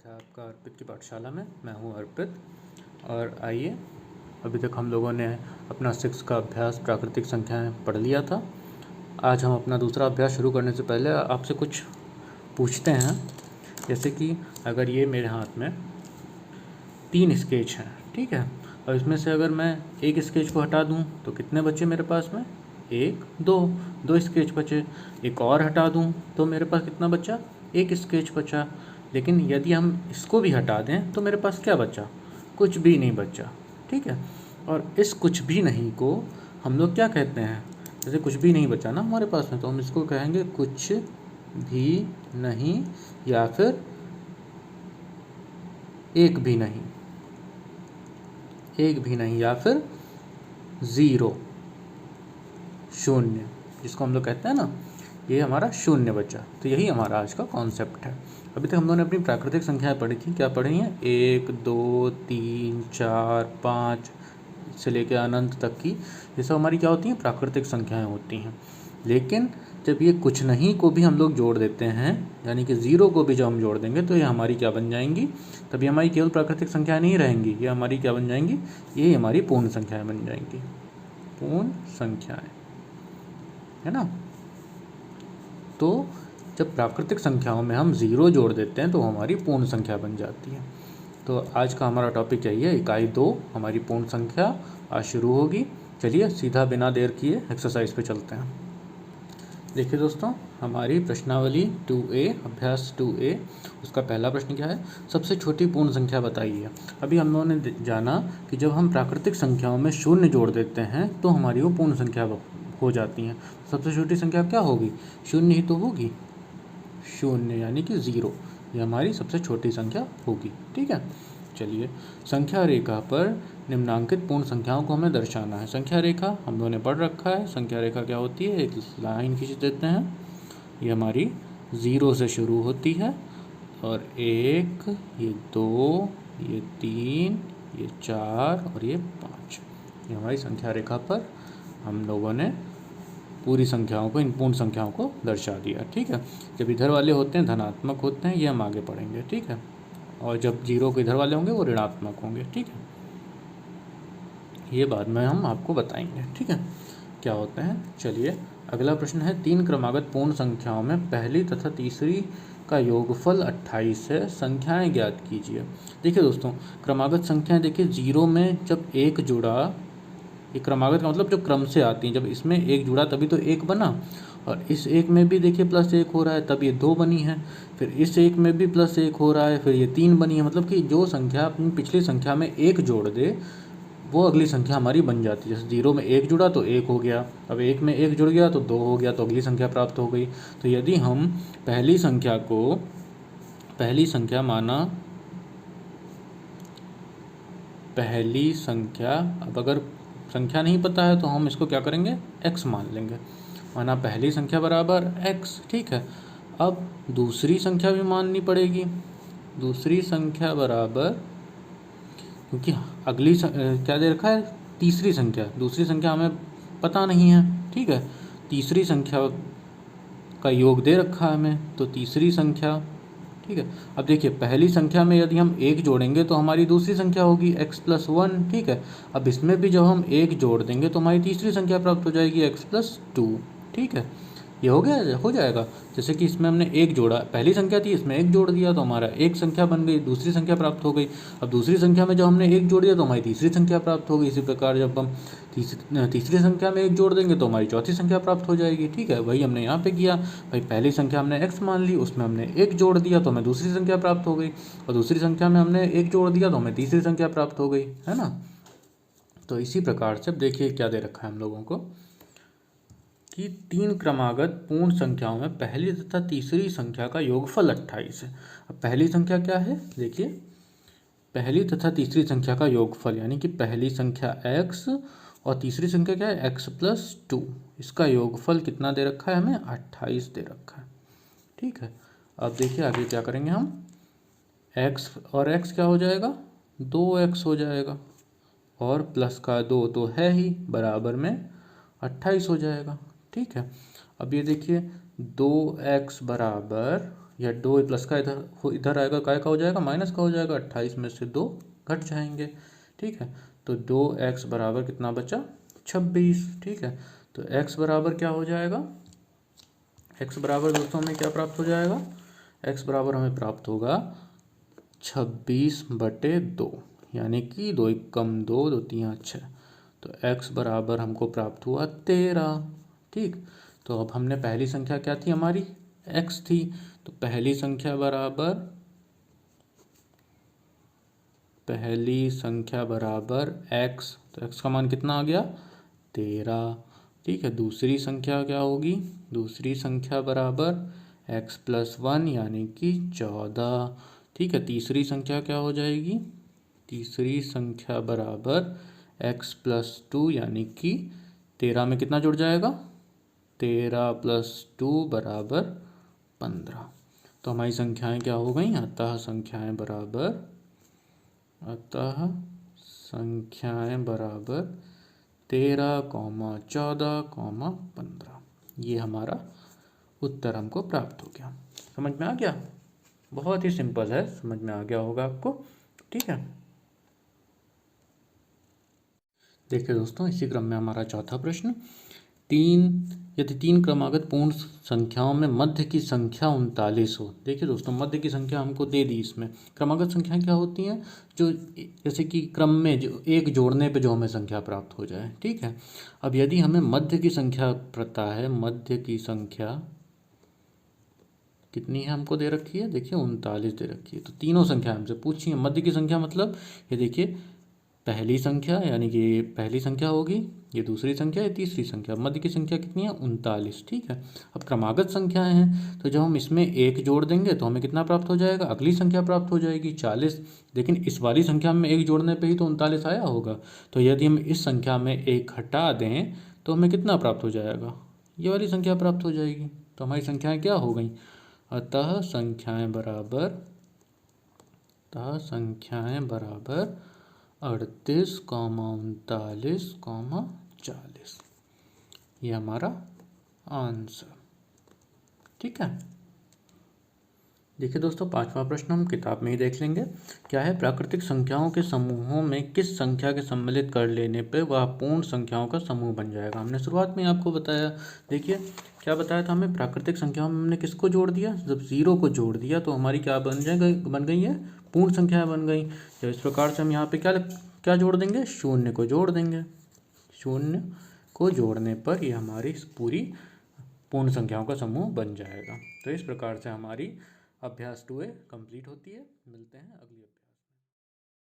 है आपका अर्पित की पाठशाला में। मैं हूं अर्पित और आइए, अभी तक हम लोगों ने अपना 6 का अभ्यास प्राकृतिक संख्याएं पढ़ लिया था। आज हम अपना दूसरा अभ्यास शुरू करने से पहले आपसे कुछ पूछते हैं। जैसे कि अगर ये मेरे हाथ में 3 स्केच हैं, ठीक है, और इसमें से अगर मैं एक स्केच को हटा दूं तो कितने बचे मेरे पास में? 1 2 स्केच बचे। एक और हटा दूं तो मेरे पास कितना बचा? 1 स्केच बचा। लेकिन यदि हम इसको भी हटा दें तो मेरे पास क्या बचा? कुछ भी नहीं बचा, ठीक है। और इस कुछ भी नहीं को हम लोग क्या कहते हैं? जैसे कुछ भी नहीं बचा ना हमारे पास में, तो हम इसको कहेंगे कुछ भी नहीं, या फिर एक भी नहीं, या फिर 0 शून्य, जिसको हम लोग कहते हैं ना, ये हमारा शून्य बचा। तो यही हमारा आज का कॉन्सेप्ट है। अभी तक हम लोगों ने अपनी प्राकृतिक संख्याएं पढ़ी थी। क्या पढ़ी हैं? 1 2 3 4 5 से लेकर अनंत तक की, ये सब हमारी क्या होती हैं? प्राकृतिक संख्याएं होती हैं। लेकिन जब ये कुछ नहीं को भी हम लोग जोड़ देते हैं, यानी कि 0 को भी जब हम जोड़ देंगे, तो ये हमारी क्या बन जाएंगी? तभी हमारी केवल प्राकृतिक संख्याएं नहीं रहेंगी, ये हमारी क्या बन जाएंगी? ये हमारी पूर्ण संख्याएं बन जाएंगी। पूर्ण संख्याएं, है ना। तो जब प्राकृतिक संख्याओं में हम 0 जोड़ देते हैं तो हमारी पूर्ण संख्या बन जाती है। तो आज का हमारा टॉपिक यही है, इकाई 2 हमारी पूर्ण संख्या आज शुरू होगी। चलिए सीधा बिना देर किए एक्सरसाइज पे चलते हैं। देखिए दोस्तों, हमारी प्रश्नावली 2A, अभ्यास 2A, उसका पहला प्रश्न क्या है? सबसे छोटी पूर्ण संख्या बताइए। अभी हम लोगों ने जाना कि जब हम प्राकृतिक संख्याओं में शून्य जोड़ देते हैं तो हमारी वो पूर्ण संख्या हो जाती हैं। सबसे छोटी संख्या क्या होगी? शून्य ही तो होगी। शून्य यानी कि 0, ये हमारी सबसे छोटी संख्या होगी, ठीक है। चलिए, संख्या रेखा पर निम्नांकित पूर्ण संख्याओं को हमें दर्शाना है। संख्या रेखा हम लोगों ने पढ़ रखा है। संख्या रेखा क्या होती है? एक लाइन खींच देते हैं, ये हमारी 0 से शुरू होती है, और 1, ये 2, ये 3, ये 4 और ये 5, ये हमारी संख्या रेखा पर हम लोगों ने पूरी संख्याओं को, इन पूर्ण संख्याओं को दर्शा दिया, ठीक है। जब इधर वाले होते हैं धनात्मक होते हैं, ये हम आगे पढ़ेंगे, ठीक है। और जब 0 के इधर वाले होंगे वो ऋणात्मक होंगे, ठीक है। ये बाद में हम आपको बताएंगे, ठीक है, क्या होते हैं। चलिए, अगला प्रश्न है, 3 क्रमागत पूर्ण संख्याओं में पहली तथा तीसरी का योगफल 28 है, संख्याएं ज्ञात कीजिए। देखिए दोस्तों, क्रमागत संख्याएं, देखिए 0 में जब 1 जुड़ा, ये क्रमागत का मतलब जो क्रम से आती हैं, जब इसमें 1 जुड़ा तभी तो 1 बना, और इस 1 में भी देखिए +1 हो रहा है, तब ये 2 बनी है। फिर इस 1 में भी +1 हो रहा है, फिर ये 3 बनी है। मतलब कि जो संख्या अपनी पिछली संख्या में 1 जोड़ दे, वो अगली संख्या हमारी बन जाती है। जैसे 0 में 1 जुड़ा तो 1 हो गया, अब 1 में 1 जुड़ गया तो 2 हो गया, तो अगली संख्या प्राप्त हो गई। तो यदि हम पहली संख्या को, पहली संख्या माना, पहली संख्या, अब अगर संख्या नहीं पता है तो हम इसको क्या करेंगे? x मान लेंगे। माना पहली संख्या बराबर x, ठीक है। अब दूसरी संख्या भी माननी पड़ेगी। दूसरी संख्या बराबर, क्योंकि अगली क्या दे रखा है? तीसरी संख्या। दूसरी संख्या हमें पता नहीं है, ठीक है। तीसरी संख्या का योग दे रखा है हमें, तो तीसरी संख्या, ठीक है। अब देखिए, पहली संख्या में यदि हम 1 जोड़ेंगे तो हमारी दूसरी संख्या होगी x+1, ठीक है। अब इसमें भी जब हम 1 जोड़ देंगे तो हमारी तीसरी संख्या प्राप्त हो जाएगी x+2, ठीक है। ये हो गया, हो जाएगा। जैसे कि इसमें हमने 1 जोड़ा, पहली संख्या थी, इसमें 1 जोड़ दिया तो हमारा एक संख्या बन गई, दूसरी संख्या प्राप्त हो गई। अब दूसरी संख्या में जब हमने 1 जोड़ दिया तो हमारी तीसरी संख्या प्राप्त हो गई। इसी प्रकार जब हम तीसरी संख्या में 1 जोड़ देंगे तो हमारी चौथी संख्या प्राप्त हो जाएगी, ठीक है। वही हमने यहाँ पे किया भाई, पहली संख्या हमने x मान ली, उसमें हमने 1 जोड़ दिया तो हमें दूसरी संख्या प्राप्त हो गई, और दूसरी संख्या में हमने 1 जोड़ दिया तो हमें तीसरी संख्या प्राप्त हो गई, है ना। तो इसी प्रकार से देखिए क्या दे रखा है हम लोगों को कि 3 क्रमागत पूर्ण संख्याओं में पहली तथा तीसरी संख्या का योगफल 28 है। अब पहली संख्या क्या है? देखिए, पहली तथा तीसरी संख्या का योगफल, यानी कि पहली संख्या x और तीसरी संख्या क्या है? x+2, इसका योगफल कितना दे रखा है हमें? 28 दे रखा है, ठीक है। अब देखिए आगे क्या करेंगे हम, x और x क्या हो जाएगा? 2x हो जाएगा, और प्लस का 2 तो है ही, बराबर में 28 हो जाएगा, ठीक है। अब ये देखिए, 2x बराबर, या 2 प्लस का इधर आएगा, काय का हो जाएगा, माइनस का हो जाएगा, 28 में से 2 घट जाएंगे। ठीक है, तो 2x बराबर कितना बचा, 26। ठीक है, तो x बराबर क्या हो जाएगा, x बराबर दोस्तों हमें क्या प्राप्त हो जाएगा, x बराबर हमें प्राप्त होगा 26/2, यानी कि 2 कम 2, 2 3 6। तो x बराबर हमको प्राप्त हुआ 13। ठीक, तो अब हमने पहली संख्या क्या थी हमारी, x थी, तो पहली संख्या बराबर x, तो x का मान कितना आ गया, 13। ठीक है, दूसरी संख्या क्या होगी, दूसरी संख्या बराबर x + 1 यानी कि 14। ठीक है, तीसरी संख्या क्या हो जाएगी, तीसरी संख्या बराबर x + 2 यानी कि 13 में कितना जुड़ जाएगा, 13 + 2 बराबर 15। तो हमारी संख्याएं क्या हो गई, अतः संख्याएं बराबर 13, 14, 15। ये हमारा उत्तर हमको प्राप्त हो गया। समझ में आ गया, बहुत ही सिंपल है, समझ में आ गया होगा आपको। ठीक है, देखिए दोस्तों, इसी क्रम में हमारा चौथा प्रश्न, यदि 3 क्रमागत पूर्ण संख्याओं में मध्य की संख्या 39 हो। देखिए दोस्तों, मध्य की संख्या हमको दे दी। इसमें क्रमागत संख्याएं क्या होती हैं, जो जैसे कि क्रम में जो एक जोड़ने पे जो हमें संख्या प्राप्त हो जाए। ठीक है, अब यदि हमें मध्य की संख्या पता है, मध्य की संख्या कितनी है हमको दे रखी है, देखिए 39 दे रखी है। तो तीनों संख्या हमसे पूछी है, मध्य की संख्या मतलब ये देखिए पहली संख्या, यानी कि ये पहली संख्या होगी, ये दूसरी संख्या, ये तीसरी संख्या, मध्य की संख्या कितनी है, 39। ठीक है, अब क्रमागत संख्याएं हैं, तो जब हम इसमें एक जोड़ देंगे तो हमें कितना प्राप्त हो जाएगा, अगली संख्या प्राप्त हो जाएगी 40। लेकिन इस वाली संख्या में एक जोड़ने पे ही तो 39 आया होगा। तो यदि हम इस संख्या में एक हटा दें तो हमें कितना प्राप्त हो जाएगा, ये वाली संख्या प्राप्त हो जाएगी। तो हमारी संख्याएँ क्या हो गई, अतः संख्याएँ बराबर 38, 39, 40। ये हमारा आंसर। ठीक है, देखिए दोस्तों, 5वां प्रश्न हम किताब में ही देख लेंगे। क्या है, प्राकृतिक संख्याओं के समूहों में किस संख्या के सम्मिलित कर लेने पे वह पूर्ण संख्याओं का समूह बन जाएगा। हमने शुरुआत में आपको बताया, देखिए क्या बताया था हमें, प्राकृतिक संख्याओं में हमने किसको जोड़ दिया, जब 0 को जोड़ दिया तो हमारी क्या बन गई है, पूर्ण संख्या बन गई। तो इस प्रकार से हम यहाँ पे क्या जोड़ देंगे, 0 को जोड़ देंगे। 0 को जोड़ने पर ये हमारी पूरी पूर्ण संख्याओं का समूह बन जाएगा। तो इस प्रकार से हमारी अभ्यास 2A कंप्लीट होती है। मिलते हैं अगली अभ्यास।